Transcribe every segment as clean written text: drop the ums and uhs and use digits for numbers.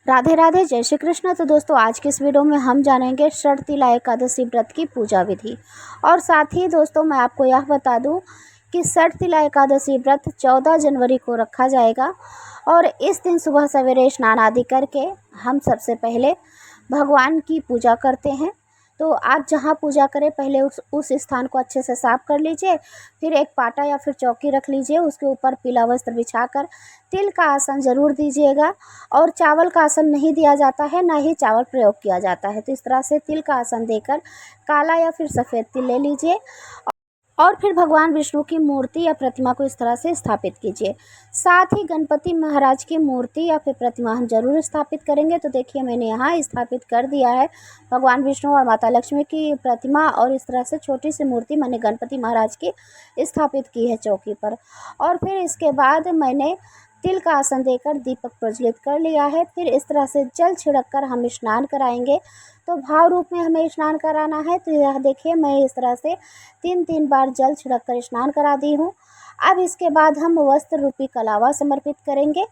राधे राधे, जय श्री कृष्ण। तो दोस्तों, आज के इस वीडियो में हम जानेंगे षटतिला एकादशी व्रत की पूजा विधि। और साथ ही दोस्तों, मैं आपको यह बता दूं कि षटतिला एकादशी व्रत 14 जनवरी को रखा जाएगा। और इस दिन सुबह सवेरे स्नान आदि करके हम सबसे पहले भगवान की पूजा करते हैं। तो आप जहाँ पूजा करें, पहले उस स्थान को अच्छे से साफ़ कर लीजिए। फिर एक पाटा या फिर चौकी रख लीजिए, उसके ऊपर पीला वस्त्र बिछाकर तिल का आसन ज़रूर दीजिएगा। और चावल का आसन नहीं दिया जाता है, ना ही चावल प्रयोग किया जाता है। तो इस तरह से तिल का आसन देकर काला या फिर सफ़ेद तिल ले लीजिए और फिर भगवान विष्णु की मूर्ति या प्रतिमा को इस तरह से स्थापित कीजिए। साथ ही गणपति महाराज की मूर्ति या फिर प्रतिमा हम जरूर स्थापित करेंगे। तो देखिए, मैंने यहाँ स्थापित कर दिया है भगवान विष्णु और माता लक्ष्मी की प्रतिमा। और इस तरह से छोटी सी मूर्ति मैंने गणपति महाराज की स्थापित की है चौकी पर। और फिर इसके बाद मैंने तिल का आसन देकर दीपक प्रज्वलित कर लिया है। फिर इस तरह से जल छिड़क कर हम स्नान कराएंगे। तो भाव रूप में हमें स्नान कराना है। तो यह देखिए, मैं इस तरह से 3 बार जल छिड़क कर स्नान करा दी हूँ। अब इसके बाद हम वस्त्र रूपी कलावा समर्पित करेंगे।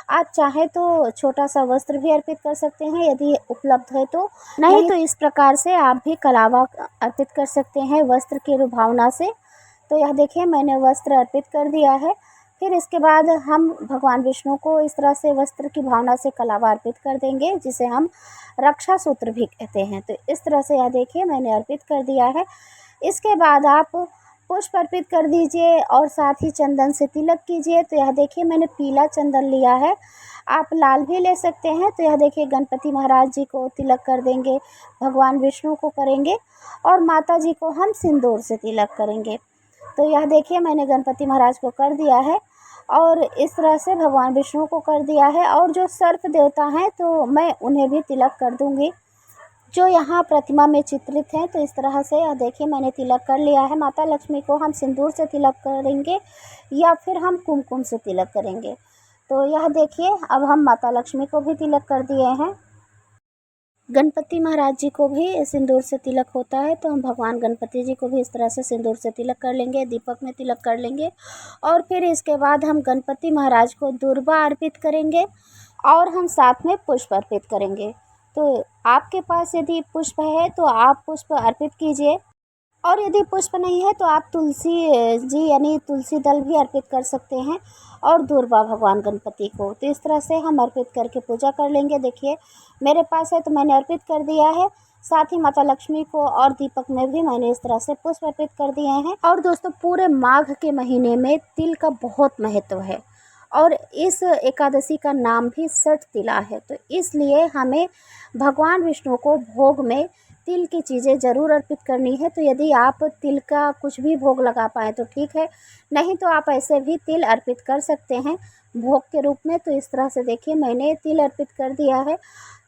आप चाहे तो छोटा सा वस्त्र भी अर्पित कर सकते हैं, यदि उपलब्ध है तो। नहीं तो इस प्रकार से आप भी कलावा अर्पित कर सकते हैं वस्त्र की भावना से। तो यह देखिए, मैंने वस्त्र अर्पित कर दिया है। फिर इसके बाद हम भगवान विष्णु को इस तरह से वस्त्र की भावना से कलावा अर्पित कर देंगे, जिसे हम रक्षा सूत्र भी कहते हैं। तो इस तरह से यह देखिए, मैंने अर्पित कर दिया है। इसके बाद आप पुष्प अर्पित कर दीजिए और साथ ही चंदन से तिलक कीजिए। तो यह देखिए, मैंने पीला चंदन लिया है, आप लाल भी ले सकते हैं। तो यह देखिए, गणपति महाराज जी को तिलक कर देंगे, भगवान विष्णु को करेंगे और माता जी को हम सिंदूर से तिलक करेंगे। तो यह देखिए, मैंने गणपति महाराज को कर दिया है और इस तरह से भगवान विष्णु को कर दिया है। और जो सर्प देवता हैं, तो मैं उन्हें भी तिलक कर दूंगी, जो यहाँ प्रतिमा में चित्रित हैं। तो इस तरह से यह देखिए, मैंने तिलक कर लिया है। माता लक्ष्मी को हम सिंदूर से तिलक करेंगे या फिर हम कुमकुम से तिलक करेंगे। तो यह देखिए, अब हम माता लक्ष्मी को भी तिलक कर दिए हैं। गणपति महाराज जी को भी सिंदूर से तिलक होता है, तो हम भगवान गणपति जी को भी इस तरह से सिंदूर से तिलक कर लेंगे, दीपक में तिलक कर लेंगे। और फिर इसके बाद हम गणपति महाराज को दूर्वा अर्पित करेंगे और हम साथ में पुष्प अर्पित करेंगे। तो आपके पास यदि पुष्प है तो आप पुष्प अर्पित कीजिए, और यदि पुष्प नहीं है तो आप तुलसी जी यानी तुलसी दल भी अर्पित कर सकते हैं और दूर्वा भगवान गणपति को। तो इस तरह से हम अर्पित करके पूजा कर लेंगे। देखिए, मेरे पास है तो मैंने अर्पित कर दिया है। साथ ही माता लक्ष्मी को और दीपक में भी मैंने इस तरह से पुष्प अर्पित कर दिए हैं। और दोस्तों, पूरे माघ के महीने में तिल का बहुत महत्व है और इस एकादशी का नाम भी षटतिला है। तो इसलिए हमें भगवान विष्णु को भोग में तिल की चीज़ें ज़रूर अर्पित करनी है। तो यदि आप तिल का कुछ भी भोग लगा पाएँ तो ठीक है, नहीं तो आप ऐसे भी तिल अर्पित कर सकते हैं भोग के रूप में। तो इस तरह से देखिए, मैंने तिल अर्पित कर दिया है,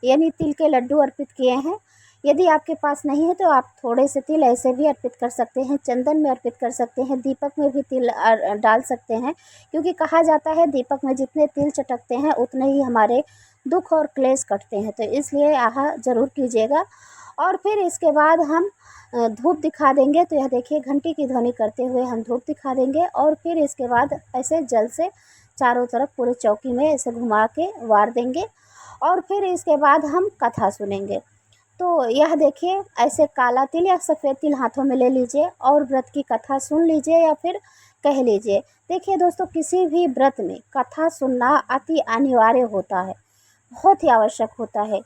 यानी तिल के लड्डू अर्पित किए हैं। यदि आपके पास नहीं है तो आप थोड़े से तिल ऐसे भी अर्पित कर सकते हैं, चंदन में अर्पित कर सकते हैं, दीपक में भी तिल डाल सकते हैं। क्योंकि कहा जाता है, दीपक में जितने तिल चटकते हैं उतने ही हमारे दुख और क्लेश कटते हैं। तो इसलिए यह ज़रूर कीजिएगा। और फिर इसके बाद हम धूप दिखा देंगे। तो यह देखिए, घंटी की ध्वनि करते हुए हम धूप दिखा देंगे। और फिर इसके बाद ऐसे जल से चारों तरफ पूरे चौकी में ऐसे घुमा के वार देंगे। और फिर इसके बाद हम कथा सुनेंगे। तो यह देखिए, ऐसे काला तिल या सफ़ेद तिल हाथों में ले लीजिए और व्रत की कथा सुन लीजिए या फिर कह लीजिए। देखिए दोस्तों, किसी भी व्रत में कथा सुनना अति अनिवार्य होता है, बहुत ही आवश्यक होता है।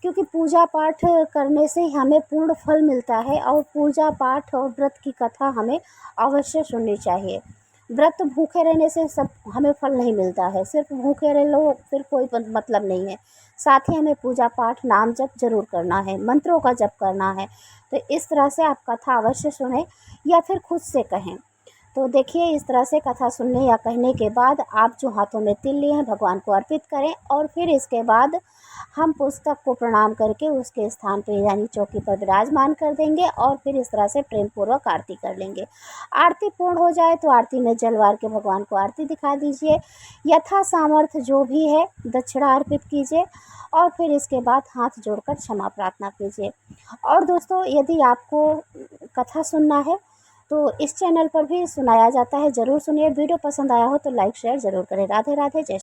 क्योंकि पूजा पाठ करने से हमें पूर्ण फल मिलता है और पूजा पाठ और व्रत की कथा हमें अवश्य सुननी चाहिए। व्रत भूखे रहने से सब हमें फल नहीं मिलता है, सिर्फ भूखे रह लो फिर कोई मतलब नहीं है। साथ ही हमें पूजा पाठ नाम जप जरूर करना है, मंत्रों का जप करना है। तो इस तरह से आप कथा अवश्य सुने या फिर खुद से कहें। तो देखिए, इस तरह से कथा सुनने या कहने के बाद आप जो हाथों में तिल लिए हैं भगवान को अर्पित करें। और फिर इसके बाद हम पुस्तक को प्रणाम करके उसके स्थान पर यानी चौकी पर विराजमान कर देंगे और फिर इस तरह से प्रेम पूर्वक आरती कर लेंगे। आरती पूर्ण हो जाए तो आरती में जलवार के भगवान को आरती दिखा दीजिए। यथा सामर्थ्य जो भी है दक्षिणा अर्पित कीजिए और फिर इसके बाद हाथ जोड़कर क्षमा प्रार्थना कीजिए। और दोस्तों, यदि आपको कथा सुनना है तो इस चैनल पर भी सुनाया जाता है, ज़रूर सुनिए। वीडियो पसंद आया हो तो लाइक शेयर ज़रूर करें। राधे राधे, जय